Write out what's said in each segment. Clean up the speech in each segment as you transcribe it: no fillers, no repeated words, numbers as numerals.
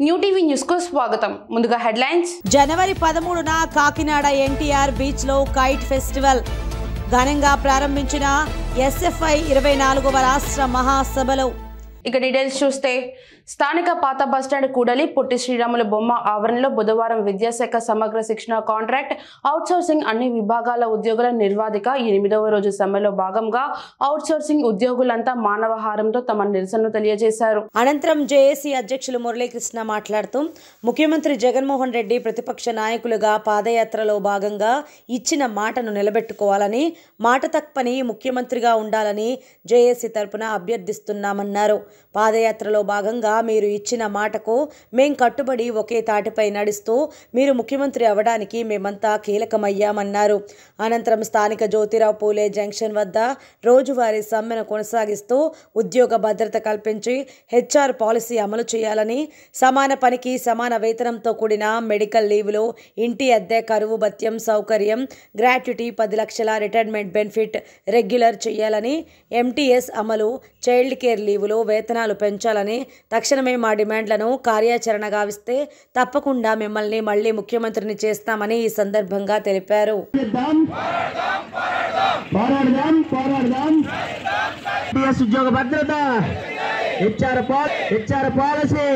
New TV news కు స్వాగతం. ముందుగా హెడ్లైన్స్. జనవరి 13న కాకినాడ ఎన్టీఆర్ బీచ్ లో కైట్ ఫెస్టివల్ ఘనంగా ప్రారంభించిన ఎస్ఎఫ్ఐ 24వ రాష్ట్ర మహాసభలో. ఇక డీటెయిల్స్ చూస్తే స్థానిక పాత బస్టాండ్ కూడలి పొట్టి శ్రీరాములు బొమ్మ ఆవరణలో బుధవారం విద్యాశాఖ సమగ్ర శిక్షణ కాంట్రాక్ట్ అవుట్సోర్సింగ్ అన్ని విభాగాల ఉద్యోగుల నిర్వాధిక 8వ రోజు సమ్మెలో భాగంగా అవుట్సోర్సింగ్ ఉద్యోగులంతా మానవహారంతో తమ నిరసనను తెలియజేశారు. అనంతరం జేఏసీ అధ్యక్షులు మురళీకృష్ణ మాట్లాడుతూ ముఖ్యమంత్రి జగన్మోహన్ రెడ్డి ప్రతిపక్ష నాయకులుగా పాదయాత్రలో భాగంగా ఇచ్చిన మాటను నిలబెట్టుకోవాలని, మాట తప్పని ముఖ్యమంత్రిగా ఉండాలని జేఏసీ తరపున అభ్యర్థిస్తున్నామన్నారు. పాదయాత్రలో భాగంగా మీరు ఇచ్చిన మాటకు మేం కట్టుబడి ఒకే తాటిపై నడుస్తూ మీరు ముఖ్యమంత్రి అవడానికి మేమంతా కీలకమయ్యామన్నారు. అనంతరం స్థానిక జ్యోతిరావు పూలే జంక్షన్ వద్ద రోజువారీ సమ్మెను కొనసాగిస్తూ ఉద్యోగ భద్రత కల్పించి హెచ్ఆర్ పాలసీ అమలు చేయాలని, సమాన పనికి సమాన వేతనంతో కూడిన మెడికల్ లీవులు, ఇంటి అద్దె, కరువు భత్యం సౌకర్యం, గ్రాట్యుటీ, 10 లక్షల రిటైర్మెంట్ బెనిఫిట్ రెగ్యులర్ చేయాలని, ఎంటీఎస్ అమలు, చైల్డ్ కేర్ లీవులు, వేతనాలు పెంచాలని, తక్షణమే మా డిమాండ్లను కార్యాచరణ గావిస్తే తప్పకుండా మిమ్మల్ని మళ్లీ ముఖ్యమంత్రిని చేస్తామని ఈ సందర్భంగా తెలిపారు. ఉద్యోగ భద్రత, హెచ్ఆర్ పాలసీ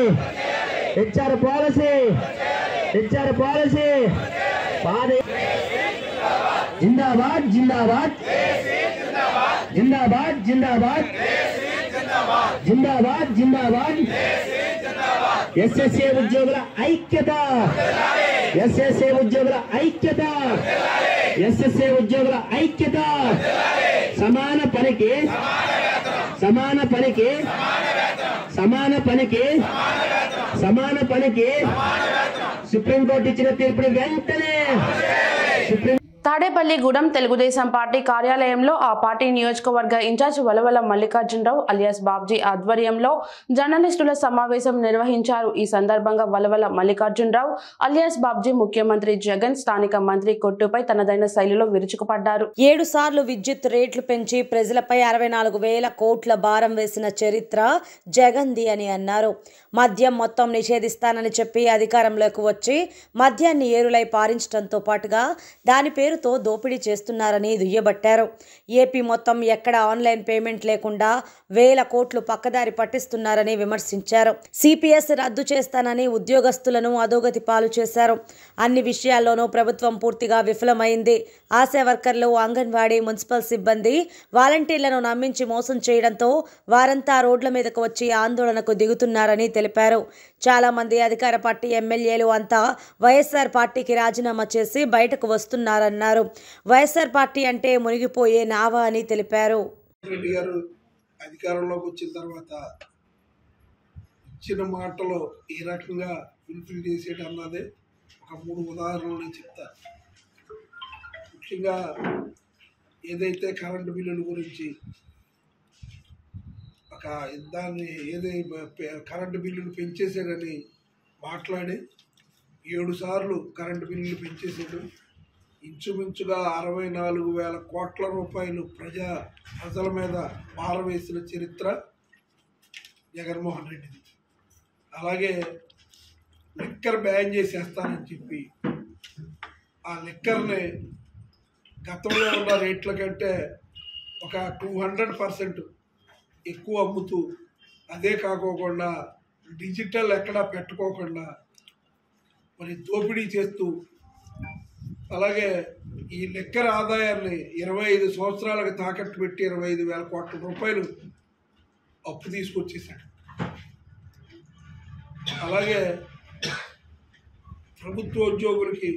జిందాబాద్ జిందాబాద్ జిందాబాద్ జిందాబాద్ జిందాబాద్ జిందాబాద్ ఎస్ఎస్ఏ ఉద్యోగుల ఐక్యత, ఎస్ఎస్ఏ ఉద్యోగుల ఐక్యత, ఎస్ఎస్ఏ ఉద్యోగుల ఐక్యత. సమాన పనికి సమాన పనికి సమాన పనికి సమాన పనికి సుప్రీంకోర్టు ఇచ్చిన తీర్పుని వెంటనే తాడేపల్లిగూడెం తెలుగుదేశం పార్టీ కార్యాలయంలో ఆ పార్టీ నియోజకవర్గ ఇన్ఛార్జ్ వలవల మల్లికార్జునరావు అలియాస్ బాబ్జీ ఆధ్వర్యంలో జర్నలిస్టుల సమావేశం నిర్వహించారు. ఈ సందర్భంగా వలవల మల్లికార్జునరావు అలియాస్ బాబ్జీ ముఖ్యమంత్రి జగన్ స్థానిక మంత్రి కొట్టుపై తనదైన శైలిలో విరుచుకుపడ్డారు. 7 సార్లు విద్యుత్ రేట్లు పెంచి ప్రజలపై 64,000 కోట్ల భారం వేసిన చరిత్ర జగన్ది అని అన్నారు. మద్యం మొత్తం నిషేధిస్తానని చెప్పి అధికారంలోకి వచ్చి మద్యాన్ని ఏరులై పారించడంతో పాటుగా దాని పేరుతో దోపిడీ చేస్తున్నారని దుయ్యబట్టారు. ఏపీ మొత్తం ఎక్కడ ఆన్లైన్ పేమెంట్ లేకుండా 1,000 కోట్లు పక్కదారి పట్టిస్తున్నారని విమర్శించారు. సిపిఎస్ రద్దు చేస్తానని ఉద్యోగస్తులను అధోగతి పాలు చేశారు. అన్ని విషయాల్లోనూ ప్రభుత్వం పూర్తిగా విఫలమైంది. ఆశా వర్కర్లు, అంగన్వాడీ, మున్సిపల్ సిబ్బంది, వాలంటీర్లను నమ్మించి మోసం చేయడంతో వారంతా రోడ్ల మీదకు వచ్చి ఆందోళనకు దిగుతున్నారని తెలిపారు. చాలా మంది అధికార పార్టీ ఎమ్మెల్యేలు అంతా వైఎస్ఆర్ పార్టీకి రాజీనామా చేసి బయటకు వస్తున్నారన్నారు. వైఎస్ఆర్ పార్టీ అంటే మునిగిపోయే నావా అని తెలిపారు. రెడ్డి గారు అధికారంలోకి వచ్చిన తర్వాత ఇచ్చిన మాటలో ఏ రకంగా ఫుల్ఫిల్ చేసేది అన్నదే ఒక 3 ఉదాహరణలు నేను చెప్తాను. ముఖ్యంగా ఏదైతే కరెంటు బిల్లుల గురించి దాన్ని కరెంటు బిల్లులు పెంచేసాడని మాట్లాడి 7 సార్లు కరెంటు బిల్లులు పెంచేసాడు. ఇంచుమించుగా 64,000 కోట్ల రూపాయలు ప్రజల మీద పారవేసిన చరిత్ర జగన్మోహన్ రెడ్డిది. అలాగే లిక్కర్ బ్యాన్ చేసేస్తానని చెప్పి ఆ లిక్కర్ని గతంలో ఉన్న రేట్ల కంటే ఒక 200% ఎక్కువ అమ్ముతూ, అదే కాకోకుండా డిజిటల్ ఎక్కడా పెట్టుకోకుండా మరి దోపిడీ చేస్తూ, అలాగే ఈ లిక్కర్ ఆదాయాన్ని 25 సంవత్సరాలకు తాకట్టు పెట్టి 25,000 కోట్ల రూపాయలు అప్పు తీసుకొచ్చేసాడు. అలాగే ప్రభుత్వ ఉద్యోగులకి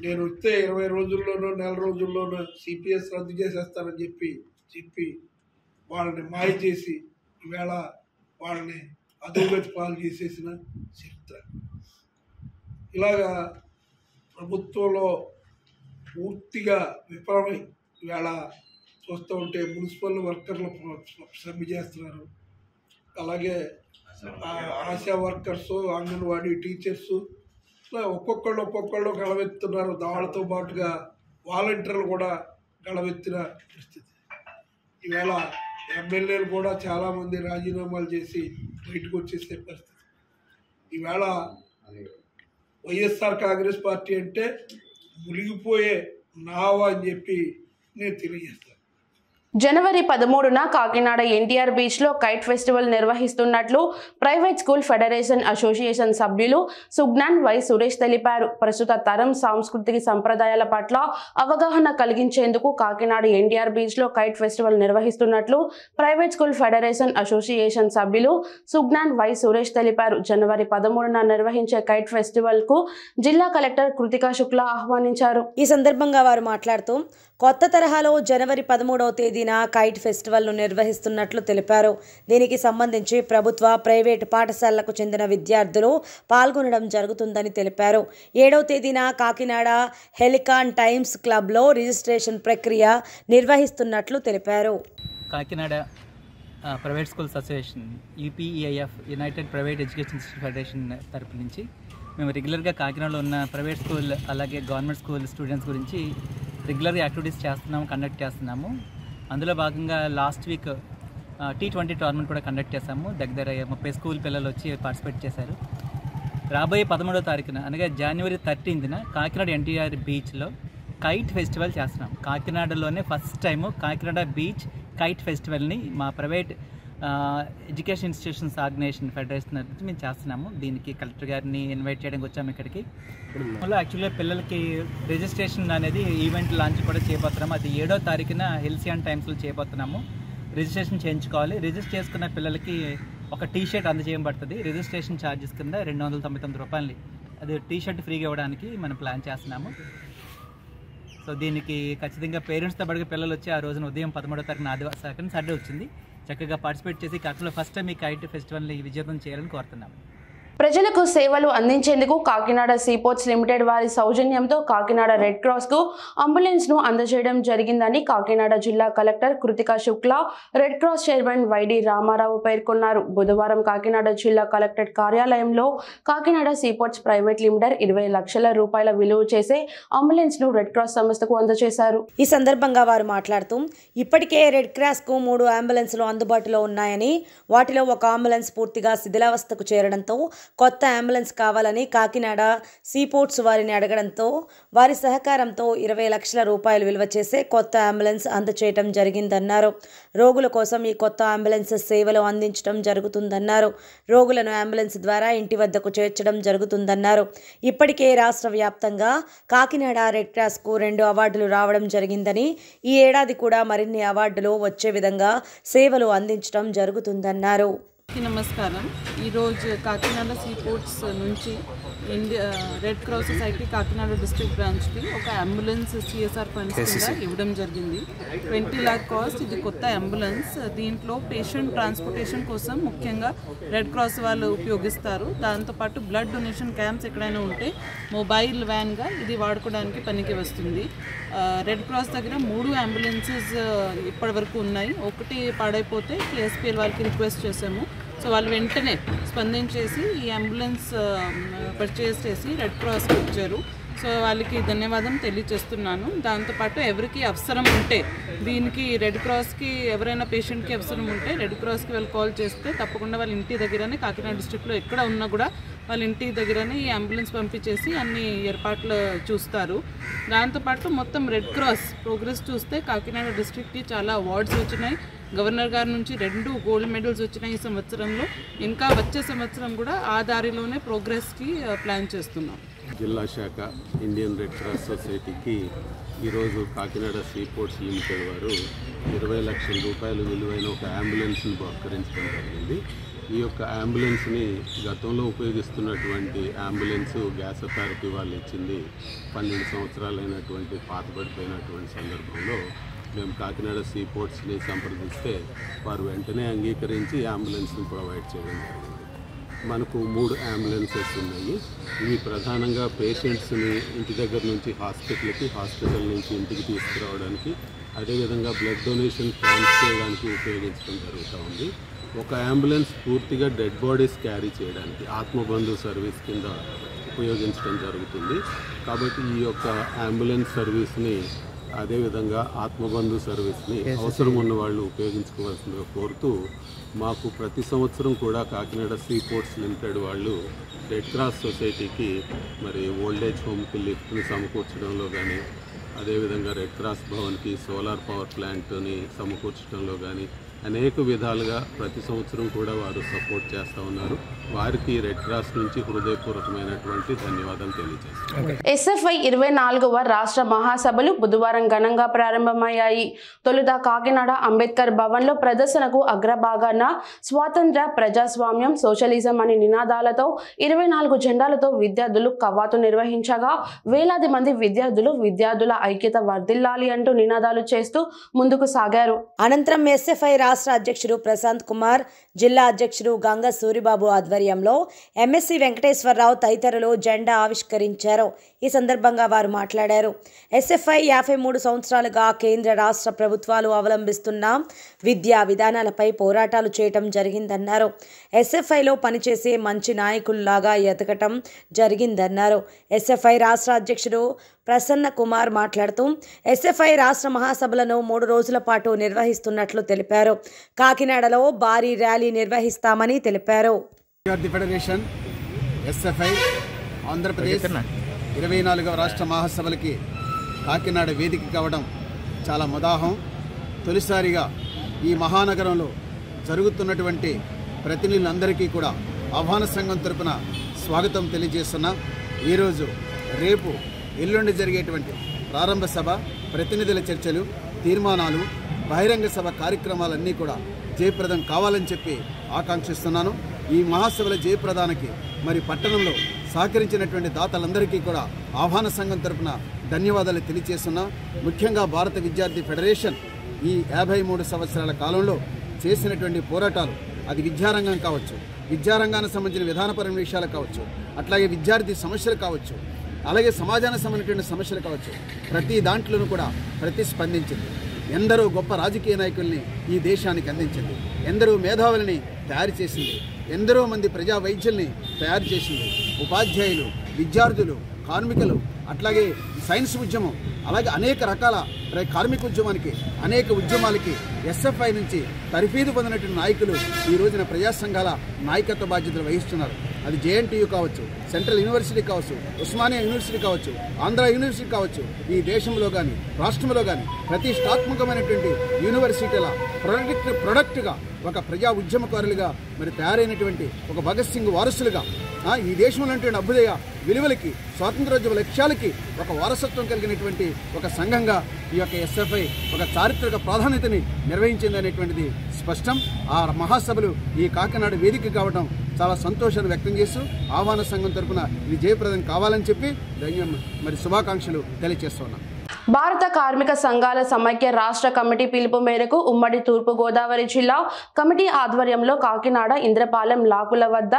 నేను వస్తే 20 రోజుల్లోనో నెల రోజుల్లోనో సిపిఎస్ రద్దు చేసేస్తానని చెప్పి వాళ్ళని మాయ చేసి ఈవేళ వాళ్ళని అధోగతి పాలు చేసేసిన చరిత్ర. ఇలాగా ప్రభుత్వంలో పూర్తిగా విఫలమై ఈవేళ చూస్తూ ఉంటే మున్సిపల్ వర్కర్లు సమ్మె చేస్తున్నారు. అలాగే ఆశా వర్కర్సు, అంగన్వాడీ టీచర్సు ఒక్కొక్కళ్ళు గళవెత్తున్నారు. వాళ్ళతో పాటుగా వాలంటీర్లు కూడా గళవెత్తిన పరిస్థితి. ఈవేళ ఎమ్మెల్యేలు కూడా చాలామంది రాజీనామాలు చేసి బయటకు వచ్చేసే పరిస్థితి. ఈవేళ వైఎస్ఆర్ కాంగ్రెస్ పార్టీ అంటే మునిగిపోయే నావ అని చెప్పి నేను తెలియజేస్తాను. జనవరి 13న కాకినాడ ఎన్టీఆర్ బీచ్లో కైట్ ఫెస్టివల్ నిర్వహిస్తున్నట్లు ప్రైవేట్ స్కూల్ ఫెడరేషన్ అసోసియేషన్ సభ్యులు సుజ్ఞాన్ వై సురేష్ తెలిపారు. ప్రస్తుత తరం సాంస్కృతిక సంప్రదాయాల పట్ల అవగాహన కలిగించేందుకు కాకినాడ ఎన్టీఆర్ బీచ్లో కైట్ ఫెస్టివల్ నిర్వహిస్తున్నట్లు ప్రైవేట్ స్కూల్ ఫెడరేషన్ అసోసియేషన్ సభ్యులు సుజ్ఞాన్ వై సురేష్ తెలిపారు. జనవరి 13న నిర్వహించే కైట్ ఫెస్టివల్ కు జిల్లా కలెక్టర్ కృతికా శుక్లా ఆహ్వానించారు. ఈ సందర్భంగా వారు మాట్లాడుతూ కొత్త తరహాలో జనవరి 13వ తేదీన కైట్ ఫెస్టివల్ను నిర్వహిస్తున్నట్లు తెలిపారు. దీనికి సంబంధించి ప్రభుత్వ ప్రైవేటు పాఠశాలలకు చెందిన విద్యార్థులు పాల్గొనడం జరుగుతుందని తెలిపారు. 7వ తేదీన కాకినాడ హెలికాన్ టైమ్స్ క్లబ్లో రిజిస్ట్రేషన్ ప్రక్రియ నిర్వహిస్తున్నట్లు తెలిపారు. Kakinada private schools association UPEIF united private education federation తరపు నుంచి మేము రెగ్యులర్గా కాకినాడలో ఉన్న ప్రైవేట్ స్కూల్ అలాగే గవర్నమెంట్ స్కూల్ స్టూడెంట్స్ గురించి రెగ్యులర్గా యాక్టివిటీస్ కండక్ట్ చేస్తున్నాము. అందులో భాగంగా లాస్ట్ వీక్ T20 టోర్నమెంట్ కూడా కండక్ట్ చేశాము. దగ్గర 30 స్కూల్ పిల్లలు వచ్చి పార్టిసిపేట్ చేశారు. రాబోయే 13వ తారీఖున అనగా జనవరి 13న కాకినాడ ఎన్టీఆర్ బీచ్లో కైట్ ఫెస్టివల్ చేస్తున్నాం. కాకినాడలోనే first time Kakinada beach kite ఫెస్టివల్ని మా private education institutions organisation federation నుంచి మేము చేస్తున్నాము. దీనికి కలెక్టర్ గారిని ఇన్వైట్ చేయడానికి వచ్చాము ఇక్కడికి. యాక్చువల్గా పిల్లలకి రిజిస్ట్రేషన్ అనేది ఈవెంట్ లాంచ్ కూడా చేయబోతున్నాము. అది 7వ తారీఖున హెలికాన్ టైమ్స్లో చేయబోతున్నాము. రిజిస్ట్రేషన్ చేయించుకోవాలి. రిజిస్టర్ చేసుకున్న పిల్లలకి ఒక టీషర్ట్ అందజేయబడుతుంది. రిజిస్ట్రేషన్ ఛార్జెస్ కింద 299 రూపాయలు. అది టీషర్ట్ ఫ్రీగా ఇవ్వడానికి మనం ప్లాన్ చేస్తున్నాము. సో దీనికి ఖచ్చితంగా పేరెంట్స్తో పాటుగా పిల్లలు వచ్చి ఆ రోజున ఉదయం 13వ తారీఖున ఆదివారం సండే వచ్చింది చక్కగా పార్టిసిపేట్ చేసి కాకినాడలో ఫస్ట్ టైం ఈ కైట్ ఫెస్టివల్ని విజయవంతం చేయాలని కోరుతున్నాము. ప్రజలకు సేవలు అందించేందుకు కాకినాడ సీపోర్ట్స్ లిమిటెడ్ వారి సౌజన్యంతో కాకినాడ రెడ్ క్రాస్ కు అంబులెన్స్ ను అందజేయడం జరిగిందని కాకినాడ జిల్లా collector Kritika Shukla red cross chairman Y D Ramarao పేర్కొన్నారు. బుధవారం కాకినాడ జిల్లా కలెక్టరేట్ కార్యాలయంలో కాకినాడ సీపోర్ట్స్ ప్రైవేట్ లిమిటెడ్ 20 లక్షల రూపాయల విలువ చేసే అంబులెన్స్ ను రెడ్ క్రాస్ సంస్థకు అందజేశారు. ఈ సందర్భంగా వారు మాట్లాడుతూ ఇప్పటికే రెడ్ క్రాస్ కు 3 అంబులెన్స్లు అందుబాటులో ఉన్నాయని, వాటిలో ఒక అంబులెన్స్ పూర్తిగా శిథిలావస్థకు చేరడంతో కొత్త అంబులెన్స్ కావాలని కాకినాడ సీపోర్ట్స్ వారిని అడగడంతో వారి సహకారంతో 20 లక్షల రూపాయలు విలువ చేసే కొత్త అంబులెన్స్ అందచేయడం జరిగిందన్నారు. రోగుల కోసం ఈ కొత్త అంబులెన్స్ సేవలు అందించడం జరుగుతుందన్నారు. రోగులను అంబులెన్స్ ద్వారా ఇంటి వద్దకు చేర్చడం జరుగుతుందన్నారు. ఇప్పటికే రాష్ట్ర వ్యాప్తంగా కాకినాడ రెడ్ క్రాస్కు 2 అవార్డులు రావడం జరిగిందని, ఈ ఏడాది కూడా మరిన్ని అవార్డులు వచ్చే విధంగా సేవలు అందించడం జరుగుతుందన్నారు. నమస్కారం. ఈరోజు కాకినాడ సీపోర్ట్స్ నుంచి red cross society Kakinada district బ్రాంచ్కి ఒక అంబులెన్స్ సిఎస్ఆర్ ఫండ్స్ కింద ఇవ్వడం జరిగింది. 20 lakh కాస్ట్. ఇది కొత్త అంబులెన్స్. దీంట్లో పేషెంట్ ట్రాన్స్పోర్టేషన్ కోసం ముఖ్యంగా రెడ్ క్రాస్ వాళ్ళు ఉపయోగిస్తారు. దాంతోపాటు బ్లడ్ డొనేషన్ క్యాంప్స్ ఎక్కడైనా ఉంటే మొబైల్ వ్యాన్గా ఇది వాడుకోవడానికి పనికి వస్తుంది. రెడ్ క్రాస్ దగ్గర 3 అంబులెన్సెస్ ఇప్పటి వరకు ఉన్నాయి. ఒకటి పాడైపోతే కేఎస్పీఎల్ వాళ్ళకి రిక్వెస్ట్ చేసాము. సో వాళ్ళు వెంటనే స్పందించేసి ఈ అంబులెన్స్ పర్చేస్ చేసి రెడ్ క్రాస్కి ఇచ్చారు. సో వాళ్ళకి ధన్యవాదం తెలియజేస్తున్నాను. దాంతోపాటు ఎవరికి అవసరం ఉంటే దీనికి రెడ్ క్రాస్కి ఎవరైనా పేషెంట్కి అవసరం ఉంటే రెడ్ క్రాస్కి వాళ్ళు కాల్ చేస్తే తప్పకుండా వాళ్ళ ఇంటి దగ్గరనే కాకినాడ డిస్ట్రిక్ట్లో ఎక్కడ ఉన్నా కూడా వాళ్ళ ఇంటి దగ్గరనే ఈ అంబులెన్స్ పంపించేసి అన్ని ఏర్పాట్లు చూస్తారు. దాంతోపాటు మొత్తం రెడ్ క్రాస్ ప్రోగ్రెస్ చూస్తే కాకినాడ డిస్ట్రిక్ట్కి చాలా అవార్డ్స్ వచ్చినాయి. గవర్నర్ గారి నుంచి 2 గోల్డ్ మెడల్స్ వచ్చినాయి ఈ సంవత్సరంలో. ఇంకా వచ్చే సంవత్సరం కూడా ఆ దారిలోనే ప్రోగ్రెస్కి ప్లాన్ చేస్తున్నాం. జిల్లా శాఖ ఇండియన్ రెడ్ క్రాస్ సొసైటీకి ఈరోజు కాకినాడ సీపోర్ట్స్ లిమిటెడ్ వారు 20 లక్షల రూపాయలు విలువైన ఒక అంబులెన్స్ని బహుకరించడం జరిగింది. ఈ యొక్క అంబులెన్స్ని గతంలో ఉపయోగిస్తున్నటువంటి అంబులెన్స్ గ్యాస్ అథారిటీ వాళ్ళు ఇచ్చింది 12 సంవత్సరాలైనటువంటి పాతబడిపోయినటువంటి సందర్భంలో మేము కాకినాడ సీపోర్ట్స్ని సంప్రదిస్తే వారు వెంటనే అంగీకరించి అంబులెన్స్ని ప్రొవైడ్ చేయడం జరిగింది. మనకు 3 అంబులెన్సెస్ ఉన్నాయి. ఇవి ప్రధానంగా పేషెంట్స్ని ఇంటి దగ్గర నుంచి హాస్పిటల్కి, హాస్పిటల్ నుంచి ఇంటికి తీసుకురావడానికి, అదేవిధంగా బ్లడ్ డొనేషన్ క్యాంప్స్ చేయడానికి ఉపయోగించడం జరుగుతూ ఉంది. ఒక అంబులెన్స్ పూర్తిగా డెడ్ బాడీస్ క్యారీ చేయడానికి ఆత్మబంధు సర్వీస్ కింద ఉపయోగించడం జరుగుతుంది. కాబట్టి ఈ యొక్క అంబులెన్స్ సర్వీస్ని అదేవిధంగా ఆత్మబంధు సర్వీస్ని అవసరం ఉన్న వాళ్ళు ఉపయోగించుకోవాల్సిందిగా కోరుతూ మాకు ప్రతి సంవత్సరం కూడా కాకినాడ సీపోర్ట్స్ లిమిటెడ్ వాళ్ళు రెడ్ క్రాస్ సొసైటీకి మరి ఓల్డేజ్ హోమ్కి లిఫ్ట్ని సమకూర్చడంలో కానీ, అదేవిధంగా రెడ్ క్రాస్ భవన్కి సోలార్ పవర్ ప్లాంట్ని సమకూర్చడంలో కానీ అనేక విధాలుగా ప్రతి సంవత్సరం కూడా వారు సపోర్ట్ చేస్తూ ఉన్నారు. వారికి రెడ్ క్రాస్ నుంచి హృదయపూర్వకమైనటువంటి ధన్యవాదాలు తెలియజేస్తున్నారు. ఎస్ఎఫ్ఐ 24వ రాష్ట్ర మహాసభలు బుధవారం ఘనంగా ప్రారంభమయ్యాయి. తొలుత కాకినాడ అంబేద్కర్ భవన్లో ప్రదర్శనకు అగ్రభాగాన స్వాతంత్ర, ప్రజాస్వామ్యం, సోషలిజం అనే నినాదాలతో 24 జెండాలతో విద్యార్థులు కవాతు నిర్వహించగా వేలాది మంది విద్యార్థుల ఐక్యత వర్ధిల్లాలి అంటూ నినాదాలు చేస్తూ ముందుకు సాగారు. అనంతరం ఎస్ఎఫ్ఐ రాష్ట్ర అధ్యక్షుడు ప్రశాంత్ కుమార్, జిల్లా అధ్యక్షుడు గంగ సూరిబాబు ఆధ్వర్యంలో ఎంఎస్సి వెంకటేశ్వరరావు తదితరులు జెండా ఆవిష్కరించారు. ఈ సందర్భంగా వారు మాట్లాడారు. ఎస్ఎఫ్ఐ 53 సంవత్సరాలుగా కేంద్ర రాష్ట్ర ప్రభుత్వాలు అవలంబిస్తున్న విద్యా విధానాలపై పోరాటాలు చేయటం జరిగిందన్నారు. ఎస్ఎఫ్ఐలో పనిచేసే మంచి నాయకుల్లాగా ఎదగటం జరిగిందన్నారు. ఎస్ఎఫ్ఐ రాష్ట్ర అధ్యక్షుడు ప్రసన్న కుమార్ మాట్లాడుతూ ఎస్ఎఫ్ఐ రాష్ట్ర మహాసభలను 3 రోజుల పాటు నిర్వహిస్తున్నట్లు తెలిపారు. కాకినాడలో భారీ ర్యాలీ నిర్వహిస్తామని తెలిపారు. విద్యార్థి ఫెడరేషన్ ఎస్ఎఫ్ఐ ఆంధ్రప్రదేశ్ 24వ రాష్ట్ర మహాసభలకి కాకినాడ వేదిక కావడం చాలా ముదాహం. తొలిసారిగా ఈ మహానగరంలో జరుగుతున్నటువంటి ప్రతినిధులందరికీ కూడా ఆహ్వాన సంఘం తరపున స్వాగతం తెలియజేస్తున్నా. ఈరోజు, రేపు, ఎల్లుండి జరిగేటువంటి ప్రారంభ సభ, ప్రతినిధుల చర్చలు, తీర్మానాలు, బహిరంగ సభ కార్యక్రమాలన్నీ కూడా జయప్రదం కావాలని చెప్పి ఆకాంక్షిస్తున్నాను. ఈ మహాసభల జయప్రదానికి మరి పట్టణంలో సహకరించినటువంటి దాతలందరికీ కూడా ఆహ్వాన సంఘం తరపున ధన్యవాదాలు తెలియజేస్తున్నా. ముఖ్యంగా భారత విద్యార్థి ఫెడరేషన్ ఈ 53 సంవత్సరాల కాలంలో చేసినటువంటి పోరాటాలు, అది విద్యారంగం కావచ్చు, విద్యారంగానికి సంబంధించిన విధానపరమైన విషయాలు కావచ్చు, అట్లాగే విద్యార్థి సమస్యలు కావచ్చు, అలాగే సమాజానికి సంబంధించిన సమస్యలు కావచ్చు, ప్రతి దాంట్లోనూ కూడా ప్రతిస్పందించింది. ఎందరో గొప్ప రాజకీయ నాయకుల్ని ఈ దేశానికి అందించింది. ఎందరో మేధావులని తయారు చేసింది. ఎందరో మంది ప్రజా వైద్యుల్ని తయారు చేసింది. ఉపాధ్యాయులు, విద్యార్థులు, కార్మికులు, అట్లాగే సైన్స్ ఉద్యమం, అలాగే అనేక రకాల కార్మిక ఉద్యమానికి, అనేక ఉద్యమాలకి ఎస్ఎఫ్ఐ నుంచి తరఫీదు పొందినటువంటి నాయకులు ఈ రోజున ప్రజా సంఘాల నాయకత్వ బాధ్యతలు వహిస్తున్నారు. అది జేఎన్టీయూ కావచ్చు, సెంట్రల్ యూనివర్సిటీ కావచ్చు, ఉస్మానియా యూనివర్సిటీ కావచ్చు, ఆంధ్ర యూనివర్సిటీ కావచ్చు, ఈ దేశంలో కానీ రాష్ట్రంలో కానీ ప్రతిష్టాత్మకమైనటువంటి యూనివర్సిటీల ప్రొడక్ట్గా ఒక ప్రజా ఉద్యమకారులుగా మరి తయారైనటువంటి ఒక భగత్ సింగ్ వారసులుగా ఈ దేశంలో ఉన్నటువంటి అభ్యుదయ విలువలకి, స్వాతంత్రోద్యమ లక్ష్యాలకి ఒక వారసత్వం కలిగినటువంటి ఒక సంఘంగా ఈ యొక్క ఎస్ఎఫ్ఐ ఒక చారిత్రక ప్రాధాన్యతని నిర్వహించింది అనేటువంటిది స్పష్టం. ఆ మహాసభలు ఈ కాకినాడ వేదిక కావడం చాలా సంతోషాన్ని వ్యక్తం చేస్తూ ఆహ్వాన సంఘం తరఫున ఇది జయప్రదం కావాలని చెప్పి మరి శుభాకాంక్షలు తెలియజేస్తున్నాం. భారత కార్మిక సంఘాల సమైక్య రాష్ట్ర కమిటీ పిలుపు మేరకు ఉమ్మడి తూర్పుగోదావరి జిల్లా కమిటీ ఆధ్వర్యంలో కాకినాడ ఇంద్రపాలెం లాకుల వద్ద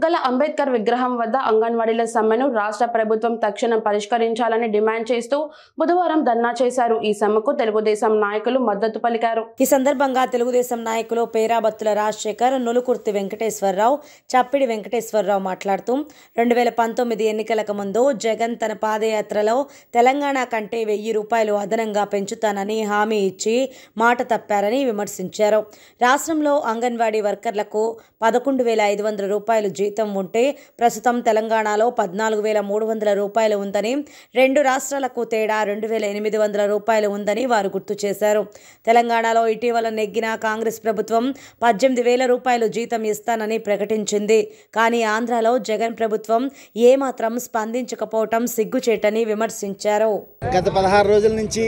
గల అంబేద్కర్ విగ్రహం వద్ద అంగన్వాడీల సమ్మెను రాష్ట్ర ప్రభుత్వం తక్షణం పరిష్కరించాలని డిమాండ్ చేస్తూ బుధవారం ధర్నా చేశారు. ఈ సమ్మెకు తెలుగుదేశం నాయకులు మద్దతు పలికారు. ఈ సందర్భంగా తెలుగుదేశం నాయకులు పేరాబత్తుల రాజశేఖర్, నులుకుర్తి వెంకటేశ్వరరావు, చప్పిడి వెంకటేశ్వరరావు మాట్లాడుతూ 2019 ఎన్నికలకు ముందు జగన్ తన పాదయాత్రలో తెలంగాణ కంటే 1000 రూపాయలు అదనంగా పెంచుతానని హామీ ఇచ్చి మాట తప్పారని విమర్శించారు. రాష్ట్రంలో అంగన్వాడీ వర్కర్లకు 11,500 రూపాయలు జీతం ఉంటే ప్రస్తుతం తెలంగాణలో 14,300 రూపాయలు ఉందని, 2 రాష్ట్రాలకు తేడా 2,800 రూపాయలు ఉందని వారు గుర్తు చేశారు. తెలంగాణలో ఇటీవల నెగ్గిన కాంగ్రెస్ ప్రభుత్వం 18,000 రూపాయలు జీతం ఇస్తానని ప్రకటించింది. కానీ ఆంధ్రాలో జగన్ ప్రభుత్వం ఏమాత్రం స్పందించకపోవటం సిగ్గుచేటని విమర్శించారు. గత 16 రోజుల నుంచి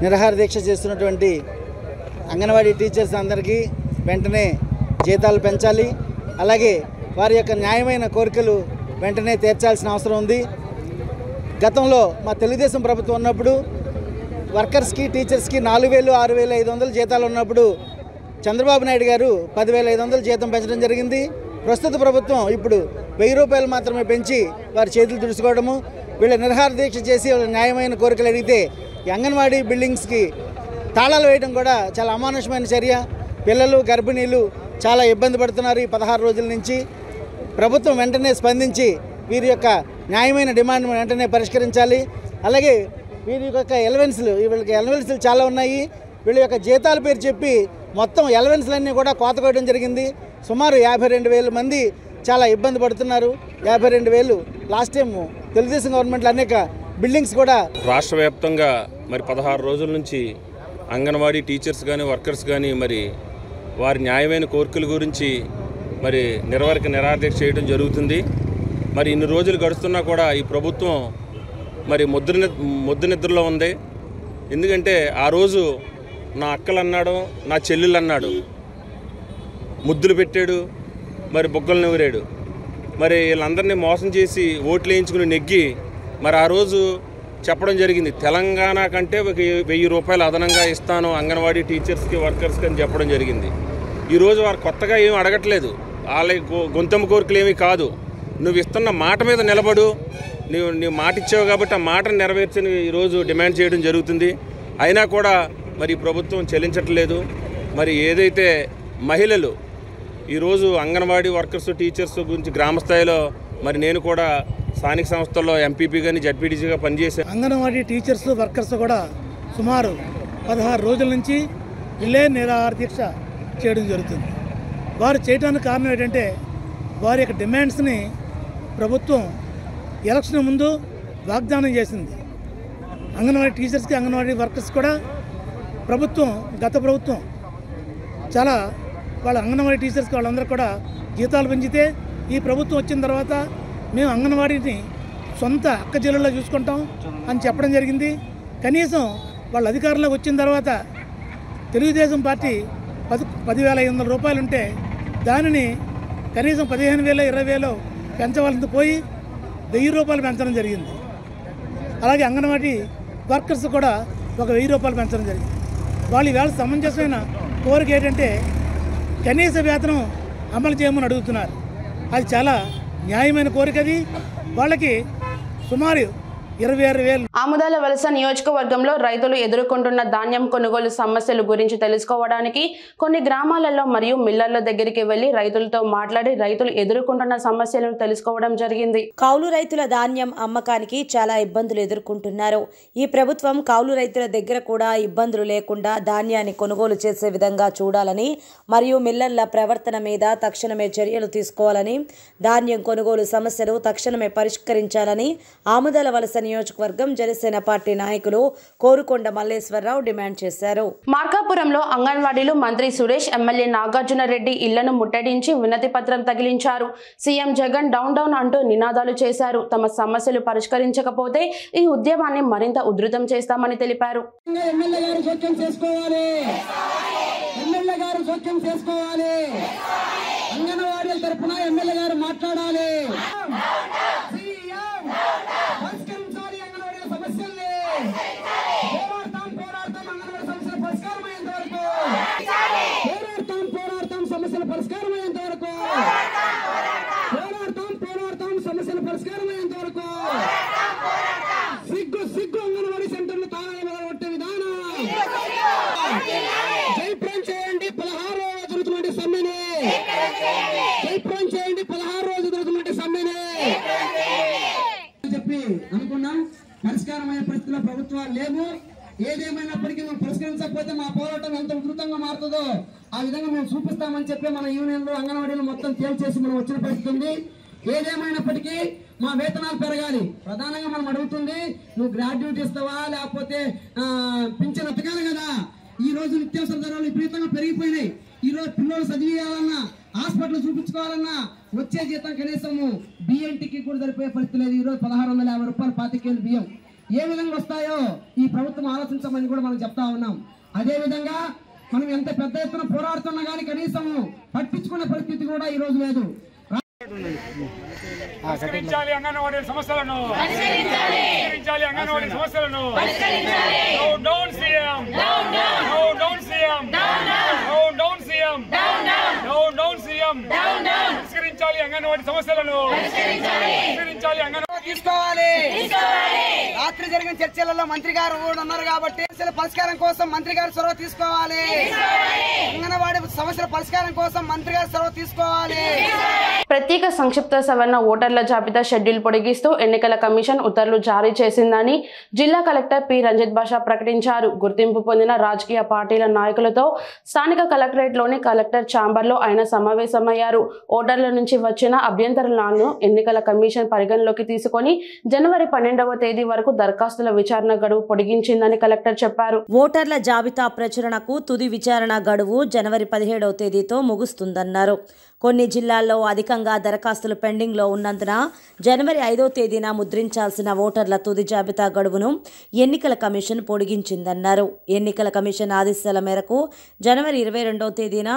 నిరాహార దీక్ష చేస్తున్నటువంటి అంగన్వాడీ టీచర్స్ అందరికీ వెంటనే జీతాలు పెంచాలి, అలాగే వారి యొక్క న్యాయమైన కోరికలు వెంటనే తీర్చాల్సిన అవసరం ఉంది. గతంలో మా తెలుగుదేశం ప్రభుత్వం ఉన్నప్పుడు వర్కర్స్కి, టీచర్స్కి 4,000, 6,500 జీతాలు ఉన్నప్పుడు చంద్రబాబు నాయుడు గారు 10,500 జీతం పెంచడం జరిగింది. ప్రస్తుత ప్రభుత్వం ఇప్పుడు 1000 రూపాయలు మాత్రమే పెంచి వారి చేతులు తుడుచుకోవడము, వీళ్ళ నిరాహార దీక్ష చేసి వాళ్ళ న్యాయమైన కోరికలు అడిగితే ఈ అంగన్వాడీ బిల్డింగ్స్కి తాళాలు వేయడం కూడా చాలా అమానుషమైన చర్య. పిల్లలు, గర్భిణీలు చాలా ఇబ్బంది పడుతున్నారు. ఈ 16 రోజుల నుంచి ప్రభుత్వం వెంటనే స్పందించి వీరి యొక్క న్యాయమైన డిమాండ్ వెంటనే పరిష్కరించాలి. అలాగే వీరి యొక్క ఎలవెన్స్లు, వీళ్ళకి ఎలవెన్స్లు చాలా ఉన్నాయి. వీళ్ళ యొక్క జీతాల పేరు చెప్పి మొత్తం ఎలవెన్స్లన్నీ కూడా కోత కోయడం జరిగింది. సుమారు 52,000 మంది చాలా ఇబ్బంది పడుతున్నారు. 52,000 లాస్ట్ టైం తెలుగుదేశం గవర్నమెంట్లో అనేక బిల్డింగ్స్ కూడా. రాష్ట్ర వ్యాప్తంగా మరి 16 రోజుల నుంచి అంగన్వాడీ టీచర్స్ కానీ వర్కర్స్ కానీ మరి వారి న్యాయమైన కోరికల గురించి మరి నిరాదీక్ష చేయడం జరుగుతుంది. మరి ఇన్ని రోజులు గడుస్తున్నా కూడా ఈ ప్రభుత్వం మరి ముద్దు నిద్రలో ఉంది. ఎందుకంటే ఆ రోజు నా అక్కలు అన్నాడు, నా చెల్లెళ్ళు అన్నాడు, ముద్దులు పెట్టాడు, మరి బొగ్గలు నవ్వురాడు. మరి వీళ్ళందరినీ మోసం చేసి ఓట్లు వేయించుకుని నెగ్గి మరి ఆ రోజు చెప్పడం జరిగింది, తెలంగాణ కంటే 1,000 రూపాయలు అదనంగా ఇస్తాను అంగన్వాడీ టీచర్స్కి వర్కర్స్కి అని చెప్పడం జరిగింది. ఈరోజు వారు కొత్తగా ఏమి అడగట్లేదు, వాళ్ళ గొంతమ్మ కోరికలు ఏమీ కాదు. నువ్వు ఇస్తున్న మాట మీద నిలబడు, నువ్వు మాట ఇచ్చావు కాబట్టి ఆ మాటను నెరవేర్చని ఈరోజు డిమాండ్ చేయడం జరుగుతుంది. అయినా కూడా మరి ప్రభుత్వం చెల్లించట్లేదు. మరి ఏదైతే మహిళలు ఈరోజు అంగన్వాడీ వర్కర్స్ టీచర్స్ గురించి గ్రామ స్థాయిలో మరి నేను కూడా స్థానిక సంస్థల్లో ఎంపీపీ కానీ జడ్పీటీసీగా పనిచేశాను. అంగన్వాడీ టీచర్స్ వర్కర్స్ కూడా సుమారు 16 రోజుల నుంచి ఇల్లే నిరాదీక్ష చేయడం జరుగుతుంది. వారు చేయడానికి కారణం ఏంటంటే వారి యొక్క డిమాండ్స్ని ప్రభుత్వం ఎలక్షన్ ముందు వాగ్దానం చేసింది. అంగన్వాడీ టీచర్స్కి అంగన్వాడీ వర్కర్స్ కూడా గత ప్రభుత్వం చాలా వాళ్ళ అంగన్వాడీ టీచర్స్కి వాళ్ళందరూ కూడా జీతాలు పెంచితే ఈ ప్రభుత్వం వచ్చిన తర్వాత మేము అంగన్వాడీని సొంత అక్క జిల్లాలో చూసుకుంటాం అని చెప్పడం జరిగింది. కనీసం వాళ్ళ అధికారంలోకి వచ్చిన తర్వాత తెలుగుదేశం పార్టీ 10,500 రూపాయలు ఉంటే దానిని కనీసం 15,000 20,000 పెంచవలసి పోయి 1,000 రూపాయలు పెంచడం జరిగింది. అలాగే అంగన్వాడీ వర్కర్స్ కూడా 1,000 రూపాయలు పెంచడం జరిగింది. వాళ్ళు ఈవేళ సమంజసమైన కోరిక ఏంటంటే కనీస వేతనం అమలు చేయమని అడుగుతున్నారు. అది చాలా న్యాయమైన కోరిక. అది వాళ్ళకి సుమారు 26,000. ఆముదాల వలస నియోజకవర్గంలో రైతులు ఎదుర్కొంటున్న ధాన్యం కొనుగోలు సమస్యల గురించి తెలుసుకోవడానికి కొన్ని గ్రామాలలో మరియు మిల్లర్ల దగ్గరికి వెళ్లి రైతులతో మాట్లాడి రైతులు ఎదుర్కొంటున్న సమస్యలను తెలుసుకోవడం జరిగింది. కౌలు రైతుల ధాన్యం అమ్మకానికి చాలా ఇబ్బందులు ఎదుర్కొంటున్నారు. ఈ ప్రభుత్వం కౌలు రైతుల దగ్గర కూడా ఇబ్బందులు లేకుండా ధాన్యాన్ని కొనుగోలు చేసే విధంగా చూడాలని మరియు మిల్లర్ల ప్రవర్తన మీద తక్షణమే చర్యలు తీసుకోవాలని, ధాన్యం కొనుగోలు సమస్యలు తక్షణమే పరిష్కరించాలని ఆముదాల వలస నియోజకవర్గం జనసేన పార్టీ నాయకులు కోరుకొండ మల్లేశ్వరరావు డిమాండ్ చేశారు. మార్కాపురంలో అంగన్వాడీలు మంత్రి సురేష్, ఎమ్మెల్యే నాగార్జున రెడ్డి ఇళ్లను ముట్టడించి వినతి పత్రం తగిలించారు. సీఎం జగన్ డౌన్ డౌన్ అంటూ నినాదాలు చేశారు. తమ సమస్యలు పరిష్కరించకపోతే ఈ ఉద్యమాన్ని మరింత ఉధృతం చేస్తామని తెలిపారు. అంగన్వాడీల తరపున ఎమ్మెల్యే గారు మాట్లాడాలి. సమస్యల పరిష్కారమయ్యేంత వరకు సమస్యల పరిష్కారమయ్యేంత వరకు సిగ్గు అంగన్వాడీ సెంటర్లు తాళాలు మొదలుపెట్టే విధానం జయప్రదం చేయండి. 16 రోజులు జరుగుతున్న సమ్మెని జయప్రదం చేయండి. 16 రోజులు జరుగుతున్న సమ్మెని చెప్పి అనుకున్నాం. పరిష్కారమైన పరిస్థితుల్లో ప్రభుత్వాలు లేవు. ఏదేమైనప్పటికీ మేము పరిష్కరించకపోతే మా పోరాటం ఎంత ఉధృతంగా మారుతుందో ఆ విధంగా మేము చూపిస్తామని చెప్పి మన యూనియన్లు అంగన్వాడీలు మొత్తం తేల్చేసి మనం వచ్చిన పరిస్థితి ఉంది. ఏదేమైనప్పటికీ మా వేతనాలు పెరగాలి. ప్రధానంగా మనం అడుగుతుంది, నువ్వు గ్రాడ్యుయేట్ ఇస్తావా లేకపోతే పింఛన్ ఎత్తగాలి కదా. ఈ రోజు నిత్యావసర ధరలు విపరీతంగా పెరిగిపోయినాయి. ఈ రోజు పిల్లలు చదివేయాలన్నా, హాస్పిటల్ చూపించుకోవాలన్నా వచ్చే జీతం కనీసము బియ్యంటికి కూడా సరిపోయే పరిస్థితి లేదు. ఈ రోజు 1,650 రూపాయలు 25 కేజీలు బియ్యం ఏ విధంగా వస్తాయో ఈ ప్రభుత్వం ఆలోచించమని కూడా మనం చెప్తా ఉన్నాం. అదే విధంగా మనం ఎంత పెద్ద ఎత్తున పోరాడుతున్నా కానీ కనీసం పట్టించుకునే పరిస్థితి కూడా ఈ రోజు లేదు. పరిష్కరించాలి అంగన్వాడీ సమస్యలను, పరిష్కరించాలి అంగన్వాడీ సమస్యలను. Down CM, down CM, down CM, down CM. పరిష్కరించాలి అంగన్వాడీ సమస్యలను, పరిష్కరించాలి అంగన్వాడీ తీసుకోవాలి. రాత్రి జరిగిన చర్చలలో మంత్రి గారు కూడా ఉన్నారు కాబట్టి పరిష్కారం కోసం మంత్రి గారు చొరవ తీసుకోవాలి. అంగన్వాడీ సమస్య సమస్యల పరిష్కారం కోసం మంత్రి గారు చొరవ తీసుకోవాలి. ప్రత్యేక సంక్షిప్త సవరణ ఓటర్ల జాబితా షెడ్యూల్ పొడిగిస్తూ ఎన్నికల కమిషన్ ఉత్తర్వులు జారీ చేసిందని జిల్లా కలెక్టర్ పి రంజిత్ బాషా ప్రకటించారు. గుర్తింపు పొందిన రాజకీయ పార్టీల నాయకులతో స్థానిక కలెక్టరేట్లోని కలెక్టర్ ఛాంబర్లో ఆయన సమావేశమయ్యారు. ఓటర్ల నుంచి వచ్చిన అభ్యంతరాలను ఎన్నికల కమిషన్ పరిగణలోకి తీసుకొని జనవరి 12వ తేదీ వరకు దరఖాస్తుల విచారణ గడువు పొడిగించిందని కలెక్టర్ చెప్పారు. ఓటర్ల జాబితా ప్రచురణకు తుది విచారణ గడువు జనవరి 17వ తేదీతో ముగుస్తుందన్నారు. కొన్ని జిల్లాల్లో అధికంగా దరఖాస్తులు పెండింగ్లో ఉన్నందున జనవరి 5వ తేదీన ముద్రించాల్సిన ఓటర్ల తుది జాబితా గడువును ఎన్నికల కమిషన్ పొడిగించిందన్నారు. ఎన్నికల కమిషన్ ఆదేశాల మేరకు జనవరి 22వ తేదీన